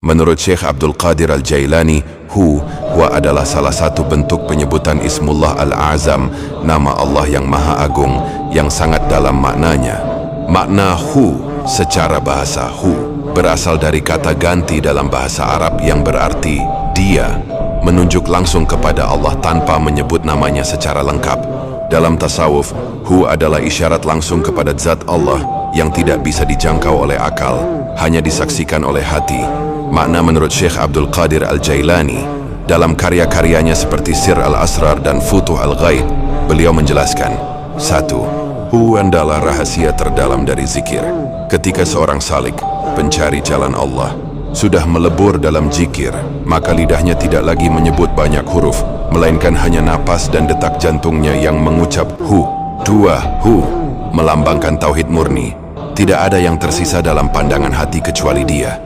Menurut Syekh Abdul Qadir Al-Jailani, Hu adalah salah satu bentuk penyebutan Ismullah Al-Azam, nama Allah yang Maha Agung, yang sangat dalam maknanya. Makna Hu secara bahasa Hu berasal dari kata ganti dalam bahasa Arab yang berarti Dia, menunjuk langsung kepada Allah tanpa menyebut namanya secara lengkap. Dalam tasawuf, Hu adalah isyarat langsung kepada zat Allah yang tidak bisa dijangkau oleh akal, hanya disaksikan oleh hati. Makna menurut Syekh Abdul Qadir Al-Jailani dalam karya-karyanya seperti Sir Al-Asrar dan Futuh Al-Ghaib, beliau menjelaskan, 1. Hu adalah rahasia terdalam dari zikir. Ketika seorang salik, pencari jalan Allah, sudah melebur dalam zikir, maka lidahnya tidak lagi menyebut banyak huruf, melainkan hanya napas dan detak jantungnya yang mengucap Hu. 2. Hu melambangkan tauhid murni. Tidak ada yang tersisa dalam pandangan hati kecuali Dia.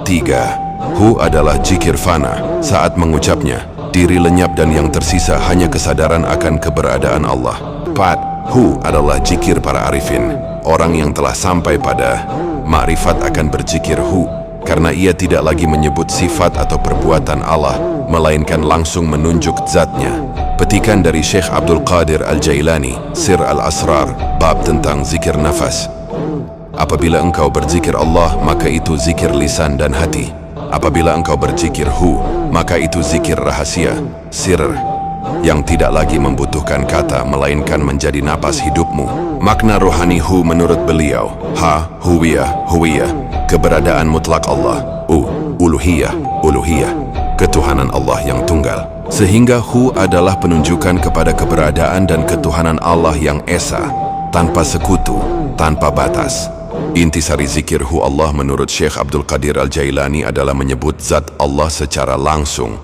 3. Hu adalah zikir fana. Saat mengucapnya, diri lenyap dan yang tersisa hanya kesadaran akan keberadaan Allah. 4. Hu adalah zikir para arifin. Orang yang telah sampai pada ma'rifat akan berzikir Hu, karena ia tidak lagi menyebut sifat atau perbuatan Allah, melainkan langsung menunjuk zatnya. Petikan dari Syekh Abdul Qadir Al-Jailani, Sir Al-Asrar, bab tentang zikir nafas. Apabila engkau berzikir Allah, maka itu zikir lisan dan hati. Apabila engkau berzikir Hu, maka itu zikir rahasia, sir, yang tidak lagi membutuhkan kata, melainkan menjadi napas hidupmu. Makna rohani Hu menurut beliau, Ha, huwiyah, keberadaan mutlak Allah. Uluhiyah, ketuhanan Allah yang tunggal. Sehingga Hu adalah penunjukan kepada keberadaan dan ketuhanan Allah yang esa, tanpa sekutu, tanpa batas. Intisari zikir Hu Allah menurut Syekh Abdul Qadir Al-Jailani adalah menyebut zat Allah secara langsung,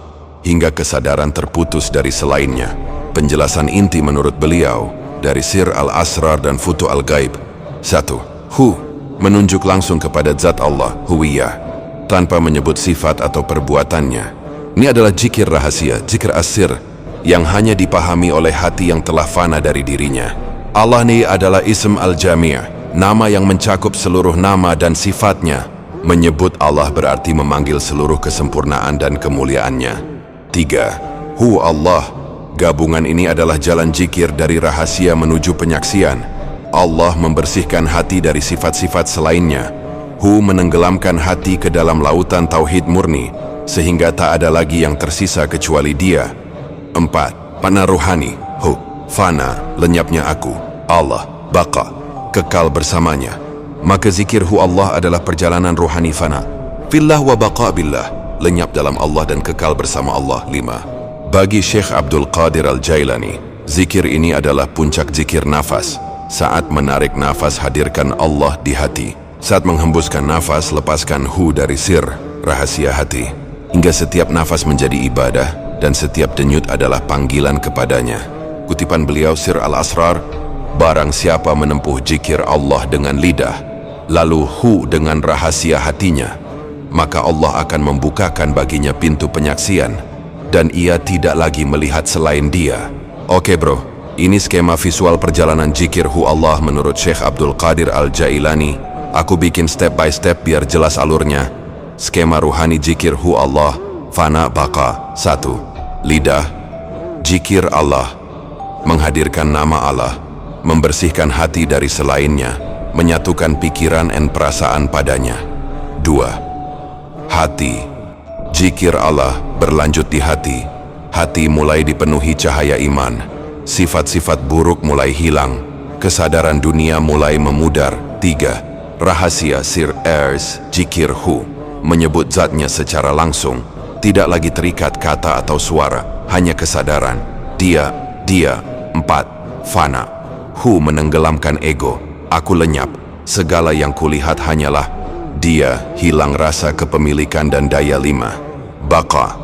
hingga kesadaran terputus dari selainnya. Penjelasan inti menurut beliau dari Sir Al-Asrar dan Futuh Al-Ghaib. 1. Hu menunjuk langsung kepada zat Allah, huwiyah, tanpa menyebut sifat atau perbuatannya. Ini adalah zikir rahasia, zikir asir, yang hanya dipahami oleh hati yang telah fana dari dirinya. Allah ini adalah Ism Al-Jami', nama yang mencakup seluruh nama dan sifatnya. Menyebut Allah berarti memanggil seluruh kesempurnaan dan kemuliaannya. 3. Hu Allah. Gabungan ini adalah jalan zikir dari rahasia menuju penyaksian. Allah membersihkan hati dari sifat-sifat selainnya. Hu menenggelamkan hati ke dalam lautan tauhid murni, sehingga tak ada lagi yang tersisa kecuali Dia. 4. Makna ruhani Hu, fana, lenyapnya aku, Allah, baqa, kekal bersamanya. Maka zikir Hu Allah adalah perjalanan ruhani fana, fillah wa baqa billah, lenyap dalam Allah dan kekal bersama Allah. 5. Bagi Syekh Abdul Qadir Al-Jailani, zikir ini adalah puncak zikir nafas. Saat menarik nafas, hadirkan Allah di hati. Saat menghembuskan nafas, lepaskan Hu dari sir, rahasia hati. Hingga setiap nafas menjadi ibadah, dan setiap denyut adalah panggilan kepadanya. Kutipan beliau Sir Al-Asrar, barang siapa menempuh zikir Allah dengan lidah, lalu Hu dengan rahasia hatinya, maka Allah akan membukakan baginya pintu penyaksian, dan ia tidak lagi melihat selain Dia. Oke bro, ini skema visual perjalanan zikir Hu Allah menurut Syekh Abdul Qadir Al-Jailani. Aku bikin step by step biar jelas alurnya. Skema ruhani zikir Hu Allah, fana baqa. 1. Lidah, zikir Allah, menghadirkan nama Allah, membersihkan hati dari selainnya, menyatukan pikiran dan perasaan padanya. 2. Hati, zikir Allah berlanjut di hati. Hati mulai dipenuhi cahaya iman, sifat-sifat buruk mulai hilang, kesadaran dunia mulai memudar. 3. Rahasia sir airs, zikir Hu, menyebut zatnya secara langsung, tidak lagi terikat kata atau suara, hanya kesadaran, Dia. 4. Fana, Hu menenggelamkan ego, aku lenyap, segala yang kulihat hanyalah Dia, hilang rasa kepemilikan dan daya. 5. Baqa,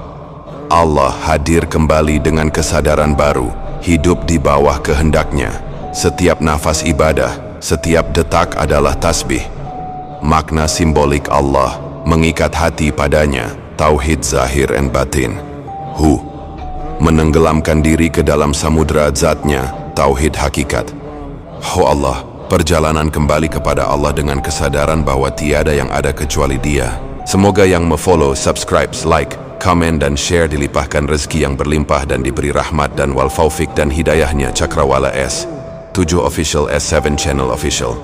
Allah hadir kembali dengan kesadaran baru, hidup di bawah kehendaknya. Setiap nafas ibadah, setiap detak adalah tasbih. Makna simbolik Allah mengikat hati padanya, tauhid zahir dan batin. Hu menenggelamkan diri ke dalam samudra zatnya, tauhid hakikat. Hu Allah, perjalanan kembali kepada Allah dengan kesadaran bahwa tiada yang ada kecuali Dia. Semoga yang follow, subscribe, like, komen dan share dilimpahkan rezeki yang berlimpah dan diberi rahmat dan wal faufik dan hidayahnya Cakrawala S7 Official S7 Channel Official.